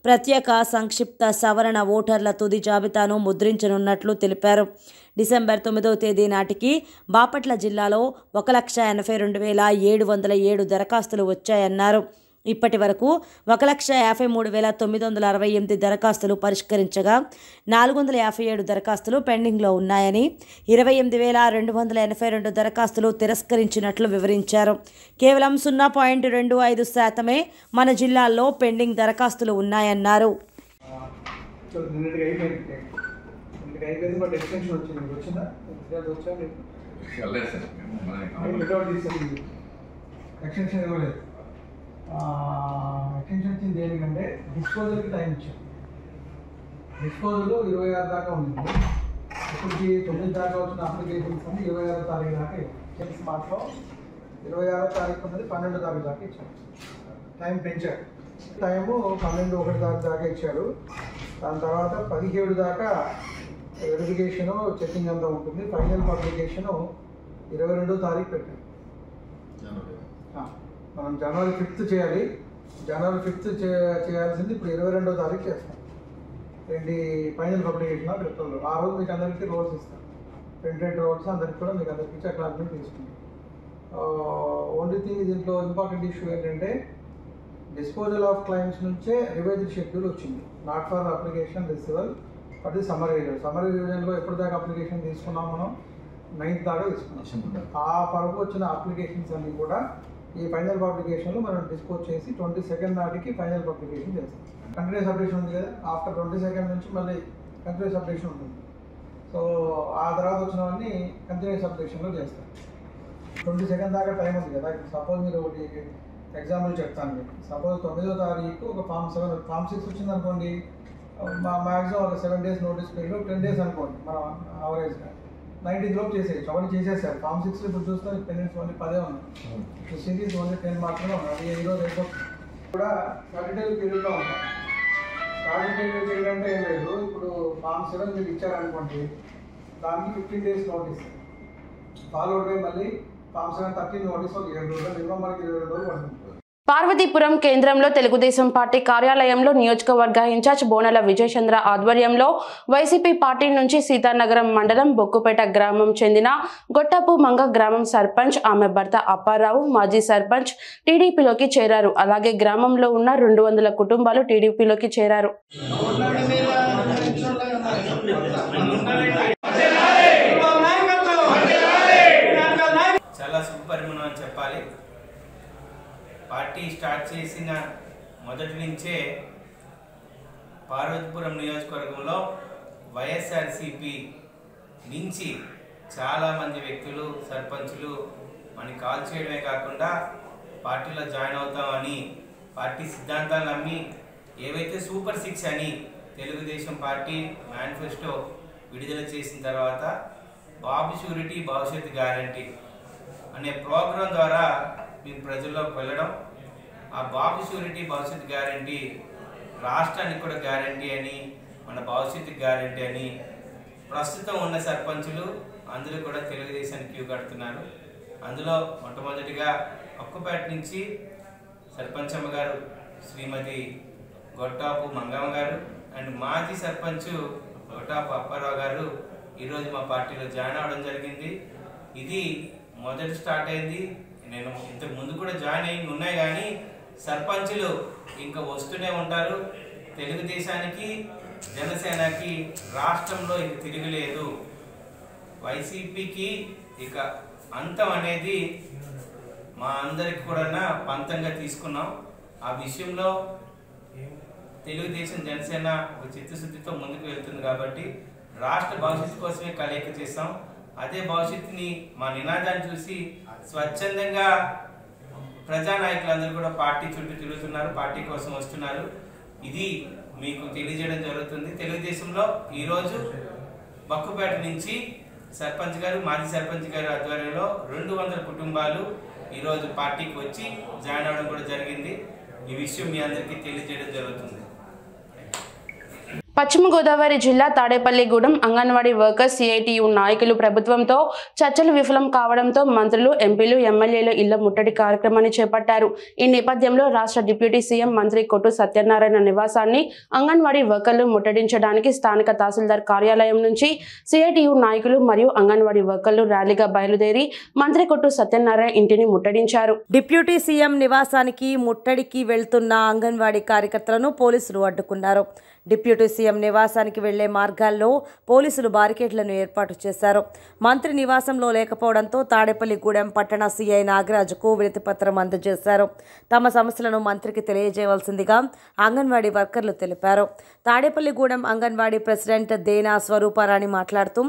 ప్రత్యేక సంక్షిప్త సవరణ ఓటర్ల తుది జాబితాను ముద్రించనున్నట్లు తెలిపారు. డిసెంబర్ 9వ తేదీ నాటికి బాపట్ల జిల్లాలో 1,82,707 దరఖాస్తులు వచ్చాయన్నారు. ఇప్పటి వరకు 1,53,968 దరఖాస్తులు పరిష్కరించగా 457 దరఖాస్తులు పెండింగ్లో ఉన్నాయని, 28,282 దరఖాస్తులు తిరస్కరించినట్లు వివరించారు. కేవలం 0.25% మన జిల్లాల్లో పెండింగ్ దరఖాస్తులు ఉన్నాయన్నారు. ఎక్స్టెన్షన్ వచ్చింది దేనికంటే డిస్పోజల్కి టైం ఇచ్చాం. డిస్పోజల్ 26 దాకా ఉంది. ఇప్పటికి 9 దాకా వచ్చిన అప్లికేషన్స్ అన్ని 26వ తారీఖు దాకా ఇచ్చాం. స్మార్ట్లో 26వ తారీఖు ఉన్నది 12వ తారీఖు దాకా ఇచ్చాం. టైం పెంచారు. టైము 12/1 దాకా ఇచ్చారు. దాని తర్వాత 17 దాకా వెరిఫికేషను చెకింగ్ అంతా ఉంటుంది. ఫైనల్ పబ్లికేషను 22వ తారీఖు పెట్టారు. మనం జనవరి 5th చేయాలి. జనవరి 5th చేయాల్సింది ఇప్పుడు 22వ తారీఖు చేస్తాం. ఏంటి ఫైనల్ పబ్లికేషన్ ఆఫ్ ఎలక్టోరల్. ఆ రోజు మీకు అందరికీ రోల్స్ ఇస్తాం. ప్రింటెడ్ రోల్స్ అందరికి కూడా మీకు అందరికీ ఇచ్చి అక్నాలజ్మెంట్ తీసుకుంటాం. ఓన్లీ థింగ్ దీంట్లో ఇంపార్టెంట్ ఇష్యూ ఏంటంటే డిస్పోజల్ ఆఫ్ క్లైమ్స్ నుంచే రివైజ్డ్ షెడ్యూల్ వచ్చింది. Not for application receival but the summary revision. Summary రివిజన్లో ఎప్పటిదాకా అప్లికేషన్ తీసుకున్నాం మనం 9th దాకా తీసుకున్నాం. ఆ వరకు వచ్చిన అప్లికేషన్స్ అన్నీ కూడా ఈ ఫైనల్ పబ్లికేషన్లో మనం డిస్పోజ్ చేసి 22nd నాటికి ఫైనల్ పబ్లికేషన్ చేస్తాం. కంటిన్యూస్ అప్డేషన్ ఉంది కదా, ఆఫ్టర్ 22nd నుంచి మళ్ళీ కంటిన్యూస్ అప్డేషన్ ఉంటుంది. సో ఆ తర్వాత వచ్చినవన్నీ కంటిన్యూస్ అప్డేషన్లో చేస్తాం. 22nd దాకా టైం ఉంది కదా. ఇప్పుడు సపోజ్ మీరు ఒకటి ఎగ్జాంపుల్ చెప్తాను మీకు. సపోజ్ 9వ తారీఖు ఒక ఫామ్ 6 వచ్చింది అనుకోండి. మ్యాక్సిమం ఒక 7 days నోటీస్ పీరియడ్, 10 days అనుకోండి మనం యావరేజ్గా. 90 లోపు చేసేయచ్చు. అవన్నీ చేసేసారు. ఫామ్ 6 ఇప్పుడు చూస్తే పెండెంట్స్ ఓన్లీ 10 ఉన్నాయి. సిరీస్ ఓన్లీ 10 మాత్రమే ఉన్నాయి. అది ఈరోజు రేపు కూడా స్టాట్యుటరీ పీరియడ్లో ఉంటాయి. స్టాట్యుటరీ పీరియడ్ అంటే ఏం లేదు. ఇప్పుడు ఫామ్ 7 మీరు ఇచ్చారనుకోండి, దానికి 15 days నోటీస్. ఫాలోడ్ బై మళ్ళీ ఫామ్ 7 13 నోటీస్ ఒక 7 రోజులు, మినిమం మనకి 22 రోజులు పడుతుంది. పార్వతీపురం కేంద్రంలో తెలుగుదేశం పార్టీ కార్యాలయంలో నియోజకవర్గ ఇన్ఛార్జ్ బోనల విజయచంద్ర ఆధ్వర్యంలో వైసీపీ పార్టీ నుంచి సీతానగరం మండలం బొక్కుపేట గ్రామం చెందిన గొట్టపు మంగ గ్రామం సర్పంచ్, ఆమె భర్త అప్పారావు మాజీ సర్పంచ్ టీడీపీలోకి చేరారు. అలాగే గ్రామంలో ఉన్న 200 కుటుంబాలు టీడీపీలోకి చేరారు. చాలా శుభపరిమాణం అని చెప్పాలి. పార్టీ స్టార్ట్ చేసిన మొదటి నుంచే పార్వతీపురం నియోజకవర్గంలో వైఎస్ఆర్సీపీ నుంచి చాలామంది వ్యక్తులు, సర్పంచులు మనకి కాల్ చేయడమే కాకుండా పార్టీలో జాయిన్ అవుతామని పార్టీ సిద్ధాంతాలు నమ్మి ఏవైతే సూపర్ 6 అని తెలుగుదేశం పార్టీ మేనిఫెస్టో విడుదల చేసిన తర్వాత బాబు షూరిటీ భవిష్యత్ గ్యారంటీ అనే ప్రోగ్రాం ద్వారా మేము ప్రజల్లోకి వెళ్ళడం, ఆ బాబు షూరిటీ భవిష్యత్ గ్యారంటీ రాష్ట్రానికి కూడా గ్యారంటీ అని, మన భవిష్యత్తు గ్యారంటీ అని ప్రస్తుతం ఉన్న సర్పంచులు అందరూ కూడా తెలుగుదేశానికి క్యూ కడుతున్నారు. అందులో మొట్టమొదటిగా ఒక్కపేట నుంచి సర్పంచమ్మ గారు శ్రీమతి గొట్టాపు మంగమ్మ గారు అండ్ మాజీ సర్పంచ్ గొట్టాపు అప్పారావు గారు ఈరోజు మా పార్టీలో జాయిన్ అవ్వడం జరిగింది. ఇది మొదటి స్టార్ట్ అయింది. నేను ఇంతకు ముందు కూడా జాయిన్ అయ్యి ఉన్నాయి, కానీ సర్పంచులు ఇంకా వస్తూనే ఉంటారు. తెలుగుదేశానికి జనసేనకి రాష్ట్రంలో ఇక తిరగలేదు. వైసీపీకి ఇక అంతం అనేది మా అందరికి కూడా పంతంగా తీసుకున్నాం. ఆ విషయంలో తెలుగుదేశం జనసేన ఒక చిత్తశుద్ధితో ముందుకు వెళ్తుంది కాబట్టి రాష్ట్ర భవిష్యత్తు కోసమే కలయిక చేస్తాం. అదే భవిష్యత్తుని మా నినాదాన్ని చూసి స్వచ్ఛందంగా ప్రజానాయకులందరూ కూడా పార్టీ చుట్టూ తిరుగుతున్నారు, పార్టీ కోసం వస్తున్నారు. ఇది మీకు తెలియజేయడం జరుగుతుంది. తెలుగుదేశంలో ఈరోజు బక్కుపేట నుంచి సర్పంచ్ గారు, మాజీ సర్పంచ్ గారు ఆధ్వర్యంలో 200 కుటుంబాలు ఈరోజు పార్టీకి వచ్చి జాయిన్ అవ్వడం కూడా జరిగింది. ఈ విషయం మీ అందరికీ తెలియజేయడం జరుగుతుంది. పశ్చిమ గోదావరి జిల్లా తాడేపల్లిగూడెం అంగన్వాడీ వర్కర్స్ సిఐటియు నాయకులు ప్రభుత్వంతో చర్చలు విఫలం కావడంతో మంత్రులు, ఎంపీలు, ఎమ్మెల్యేలు ఇళ్ల ముట్టడి కార్యక్రమాన్ని చేపట్టారు. ఈ నేపథ్యంలో రాష్ట్ర డిప్యూటీ సీఎం మంత్రి కొట్టు సత్యనారాయణ నివాసాన్ని అంగన్వాడీ వర్కర్లు ముట్టడించడానికి స్థానిక తహసీల్దార్ కార్యాలయం నుంచి సిఐటియు నాయకులు మరియు అంగన్వాడీ వర్కర్లు ర్యాలీగా బయలుదేరి మంత్రి కొట్టు సత్యనారాయణ ఇంటిని ముట్టడించారు. డిప్యూటీ సీఎం నివాసానికి ముట్టడికి వెళ్తున్న అంగన్వాడీ కార్యకర్తలను పోలీసులు అడ్డుకున్నారు. డిప్యూటీ సీఎం నివాసానికి వెళ్లే మార్గాల్లో పోలీసులు బారికేడ్లను ఏర్పాటు చేశారు. మంత్రి నివాసంలో లేకపోవడంతో తాడేపల్లిగూడెం పట్టణ సీఐ నాగరాజుకు వినతిపత్రం అందజేశారు. తమ సమస్యలను మంత్రికి తెలియజేయవలసిందిగా అంగన్వాడీ వర్కర్లు తెలిపారు. తాడేపల్లిగూడెం అంగన్వాడీ ప్రెసిడెంట్ దేనా స్వరూపారాణి మాట్లాడుతూ,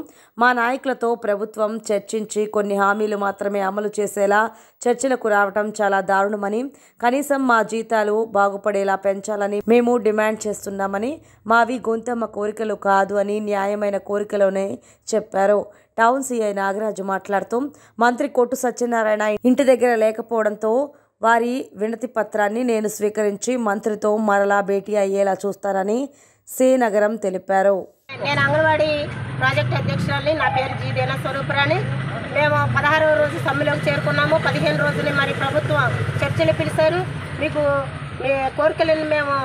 మా నాయకులతో ప్రభుత్వం చర్చించి కొన్ని హామీలు మాత్రమే అమలు చేసేలా చర్చలకు రావడం చాలా దారుణమని, కనీసం మా జీతాలు బాగుపడేలా పెంచాలని మేము డిమాండ్ చేస్తున్నామని, మావి గొంతమ్మ కోరికలు కాదు అని న్యాయమైన కోరికలోనే చెప్పారు. టౌన్ సీఐ నాగరాజు మాట్లాడుతూ, మంత్రి కొట్టు సత్యనారాయణ ఇంటి దగ్గర లేకపోవడంతో వారి వినతి పత్రాన్ని నేను స్వీకరించి మంత్రితో మరలా భేటీ అయ్యేలా చూస్తానని శ్రీనగరం తెలిపారు. నేను అంగన్వాడీ ప్రాజెక్ట్ అధ్యక్షురాలిని. నా పేరు జీ దేనా స్వరూపరాణి. మేము 16వ రోజు సమ్మెలోకి చేరుకున్నాము. 15 రోజులు మరి ప్రభుత్వం చర్చలు పిలిచారు. మీకు మీ కోరికలను మేము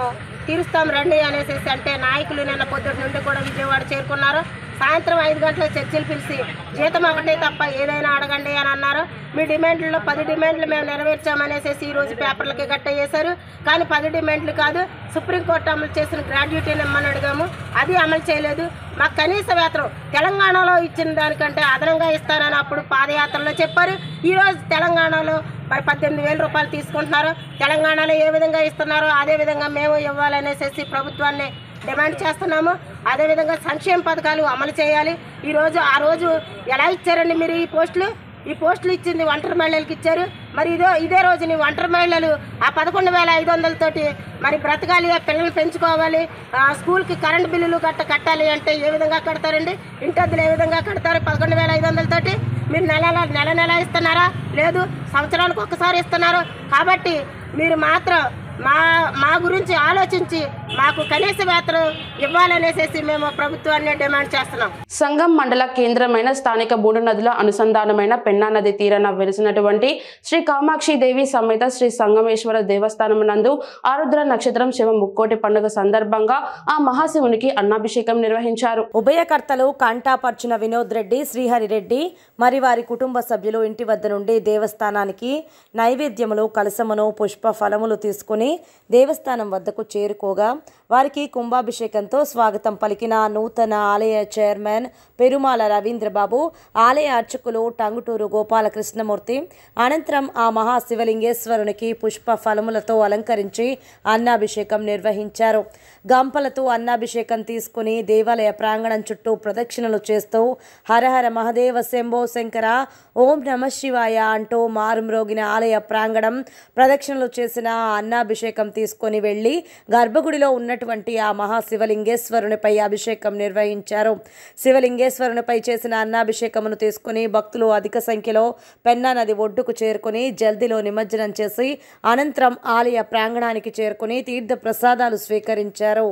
తీరుస్తాం రండి అనేసి అంటే నాయకులు నిన్న పొద్దుటి నుండి కూడా విజయవాడ చేరుకున్నారు. సాయంత్రం 5 గంటలకు చర్చలు పిలిచి జీతం ఒకటే తప్ప ఏదైనా అడగండి అని అన్నారు. మీ డిమాండ్లలో 10 డిమాండ్లు మేము నెరవేర్చామనేసి ఈరోజు పేపర్లకి గట్ట చేశారు. కానీ 10 డిమాండ్లు కాదు, సుప్రీంకోర్టు అమలు చేసిన గ్రాడ్యుయేటీని ఇమ్మని అడిగాము, అది అమలు చేయలేదు. మాకు కనీస వేతనం తెలంగాణలో ఇచ్చిన దానికంటే అదనంగా ఇస్తానని అప్పుడు పాదయాత్రలో చెప్పారు. ఈరోజు తెలంగాణలో మరి 18,000 రూపాయలు తీసుకుంటున్నారు. తెలంగాణలో ఏ విధంగా ఇస్తున్నారో అదేవిధంగా మేము ఇవ్వాలనేసి ప్రభుత్వాన్ని డిమాండ్ చేస్తున్నాము. అదేవిధంగా సంక్షేమ పథకాలు అమలు చేయాలి. ఆ రోజు ఎలా ఇచ్చారండి మీరు ఈ పోస్టులు ఇచ్చింది ఒంటరి మహిళలకు ఇచ్చారు. మరి ఇదే రోజుని ఒంటరి మహిళలు ఆ 11,500 తోటి మరి బ్రతకాలి, పిల్లలు పెంచుకోవాలి, స్కూల్కి కరెంటు బిల్లులు కట్టాలి అంటే ఏ విధంగా కడతారండి? ఇంటద్దులు ఏ విధంగా కడతారు? 11,500 తోటి మీరు నెల ఇస్తున్నారా? లేదు, సంవత్సరానికి ఒక్కసారి ఇస్తున్నారు. కాబట్టి మీరు మాత్రం మా గురించి ఆలోచించి మాకు కనీస వేతనం ఇవ్వాలనేసి మేము ప్రభుత్వాన్ని డిమాండ్ చేస్తున్నాం. సంగం మండల కేంద్రమైన స్థానిక 3 నదుల అనుసంధానమైన పెన్నా నది తీరాన వెలిసినటువంటి శ్రీ కామాక్షిదేవి సమేత శ్రీ సంగమేశ్వర దేవస్థానం నందు ఆరుద్ర నక్షత్రం శివ ముక్కోటి పండుగ సందర్భంగా ఆ మహాశివునికి అన్నాభిషేకం నిర్వహించారు. ఉభయకర్తలు కంటాపర్చిన వినోద్ రెడ్డి, శ్రీహరి రెడ్డి మరి వారి కుటుంబ సభ్యులు ఇంటి వద్ద నుండి దేవస్థానానికి నైవేద్యములు, కలశమును, పుష్ప ఫలములు తీసుకుని దేవస్థానం వద్దకు చేరుకోగా వారికి కుంభాభిషేకంతో స్వాగతం పలికిన నూతన ఆలయ చైర్మన్ పెరుమాల రవీంద్రబాబు, ఆలయ అర్చకులు టంగుటూరు గోపాలకృష్ణమూర్తి అనంతరం ఆ మహాశివలింగేశ్వరునికి పుష్ప ఫలములతో అలంకరించి అన్నాభిషేకం నిర్వహించారు. గంపలతో అన్నాభిషేకం తీసుకుని దేవాలయ ప్రాంగణం చుట్టూ ప్రదక్షిణలు చేస్తూ హరహర మహదేవ శంభో శంకర, ఓం నమ శివాయ అంటూ మారుమ్రోగిన ఆలయ ప్రాంగణం ప్రదక్షిణలు చేసిన అన్నాభిషేకం తీసుకొని వెళ్లి గర్భగుడిలో ఉన్నటువంటి ఆ మహాశివలింగేశ్వరునిపై అభిషేకం నిర్వహించారు. శివలింగేశ్వరునిపై చేసిన అన్నాభిషేకమును తీసుకుని భక్తులు అధిక సంఖ్యలో పెన్నా నది ఒడ్డుకు చేరుకుని జల్దిలో నిమజ్జనం చేసి అనంతరం ఆలయ ప్రాంగణానికి చేరుకుని తీర్థ ప్రసాదాలు స్వీకరించారు.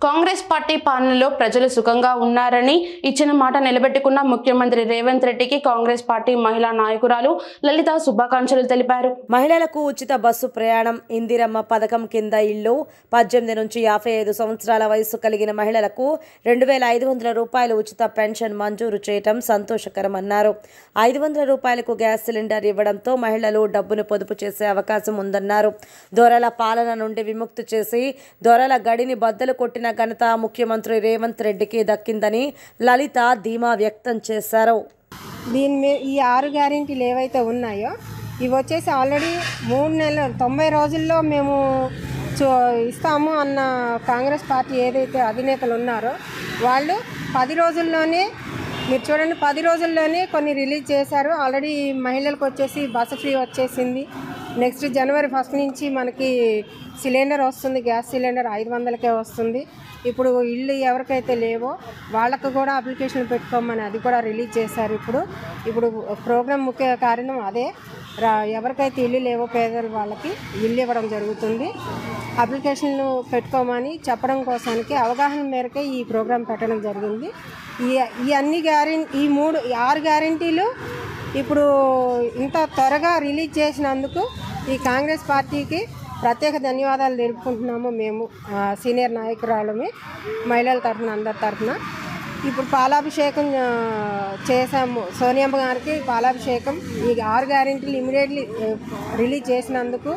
కాంగ్రెస్ పార్టీ పాలనలో ప్రజలు సుఖంగా ఉన్నారని ఇచ్చిన మాట నిలబెట్టుకున్న ముఖ్యమంత్రి రేవంత్ రెడ్డికి కాంగ్రెస్ పార్టీ మహిళా నాయకురాలు లలిత శుభాకాంక్షలు తెలిపారు. మహిళలకు ఉచిత బస్సు ప్రయాణం, ఇందిరమ్మ పథకం కింద ఇల్లు, 18 నుంచి 55 సంవత్సరాల వయసు కలిగిన మహిళలకు 2500 రూపాయలు ఉచిత పెన్షన్ మంజూరు చేయటం సంతోషకరమన్నారు. 500 రూపాయలకు గ్యాస్ సిలిండర్ ఇవ్వడంతో మహిళలు డబ్బును పొదుపు చేసే అవకాశం ఉందన్నారు. దొరల పాలన నుండి విముక్తి చేసి దొరల గడిని బద్దలు కొట్టిన ఘనత ముఖ్యమంత్రి రేవంత్ రెడ్డికి దక్కిందని లలిత ధీమా వ్యక్తం చేశారు. ఈ 6 గ్యారెంటీలు ఏవైతే ఉన్నాయో ఇవి వచ్చేసి ఆల్రెడీ 3 నెలలు 90 రోజుల్లో మేము ఇస్తాము అన్న కాంగ్రెస్ పార్టీ ఏదైతే అధినేతలు ఉన్నారో వాళ్ళు 10 రోజుల్లోనే మీరు చూడండి 10 రోజుల్లోనే కొన్ని రిలీజ్ చేశారు. ఆల్రెడీ మహిళలకు వచ్చేసి బస్సు ఫ్రీ వచ్చేసింది. నెక్స్ట్ జనవరి 1 నుంచి మనకి సిలిండర్ వస్తుంది, గ్యాస్ సిలిండర్ 500కే వస్తుంది. ఇప్పుడు ఇల్లు ఎవరికైతే లేవో వాళ్ళకు కూడా అప్లికేషన్ పెట్టుకోమని అది కూడా రిలీజ్ చేశారు. ఇప్పుడు ప్రోగ్రామ్ ముఖ్య కారణం అదే. ఎవరికైతే ఇల్లు లేవో పేదల వాళ్ళకి ఇల్లు ఇవ్వడం జరుగుతుంది. అప్లికేషన్లు పెట్టుకోమని చెప్పడం కోసానికి అవగాహన మేరకే ఈ ప్రోగ్రాం పెట్టడం జరిగింది. ఈ అన్ని ఈ 6 గ్యారెంటీలు ఇప్పుడు ఇంత త్వరగా రిలీజ్ చేసినందుకు ఈ కాంగ్రెస్ పార్టీకి ప్రత్యేక ధన్యవాదాలు తెలుపుకుంటున్నాము. మేము సీనియర్ నాయకురాలమే మహిళల తరఫున అందరి తరఫున. ఇప్పుడు పాలాభిషేకం చేశాము సోనియమ్మ గారికి. పాలాభిషేకం ఈ 6 గ్యారెంటీలు ఇమీడియట్లీ రిలీజ్ చేసినందుకు,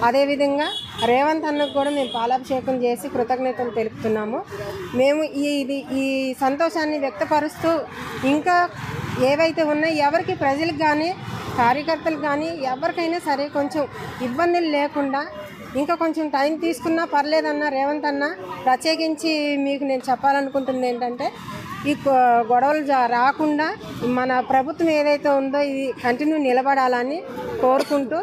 అదేవిధంగా రేవంత్ అన్నకు కూడా మేము పాలాభిషేకం చేసి కృతజ్ఞతలు తెలుపుతున్నాము. మేము ఈ సంతోషాన్ని వ్యక్తపరుస్తూ ఇంకా ఏవైతే ఉన్నాయో ఎవరికి ప్రజలకు కానీ కార్యకర్తలకు కానీ ఎవరికైనా సరే కొంచెం ఇబ్బందులు లేకుండా ఇంకా కొంచెం టైం తీసుకున్నా పర్లేదన్న రేవంత్ అన్న ప్రత్యేకించి మీకు నేను చెప్పాలనుకుంటుంది ఏంటంటే ఈ గొడవలు రాకుండా మన ప్రభుత్వం ఏదైతే ఉందో ఇది కంటిన్యూ నిలబడాలని కోరుకుంటూ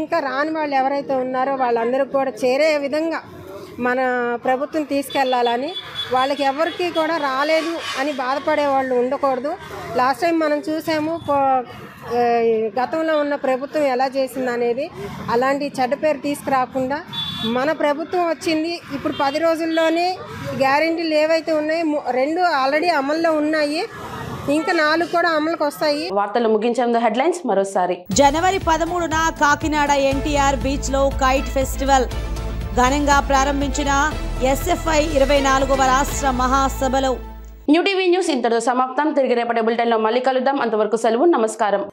ఇంకా రాని వాళ్ళు ఎవరైతే ఉన్నారో వాళ్ళందరికీ కూడా చేరే విధంగా మన ప్రభుత్వం తీసుకెళ్లాలని, వాళ్ళకి ఎవరికి కూడా రాలేదు అని బాధపడే వాళ్ళు ఉండకూడదు. లాస్ట్ టైం మనం చూసాము గతంలో ఉన్న ప్రభుత్వం ఎలా చేసింది అనేది. అలాంటి చెడ్డ పేరు తీసుకురాకుండా మన ప్రభుత్వం వచ్చింది. ఇప్పుడు 10 రోజుల్లోనే గ్యారెంటీలు ఏవైతే ఉన్నాయో 2 ఆల్రెడీ అమల్లో ఉన్నాయి, ఇంకా 4 కూడా అమలుకి వస్తాయి. వార్తలు ముగించే ముందు హెడ్లైన్స్ మరోసారి. జనవరి 13న కాకినాడ ఎన్టీఆర్ బీచ్ లో కైట్ ఫెస్టివల్ ఘనంగా ప్రారంభించిన ఎస్ఎఫ్ఐ 24వ రాష్ట్ర మహాసభలో. న్యూ టీవీ న్యూస్ ఇంతటితో సమాప్తం. తిరిగి రేపటి బులెటిన్లో మళ్ళీ కలుద్దాం. అంతవరకు సెలవు. నమస్కారం.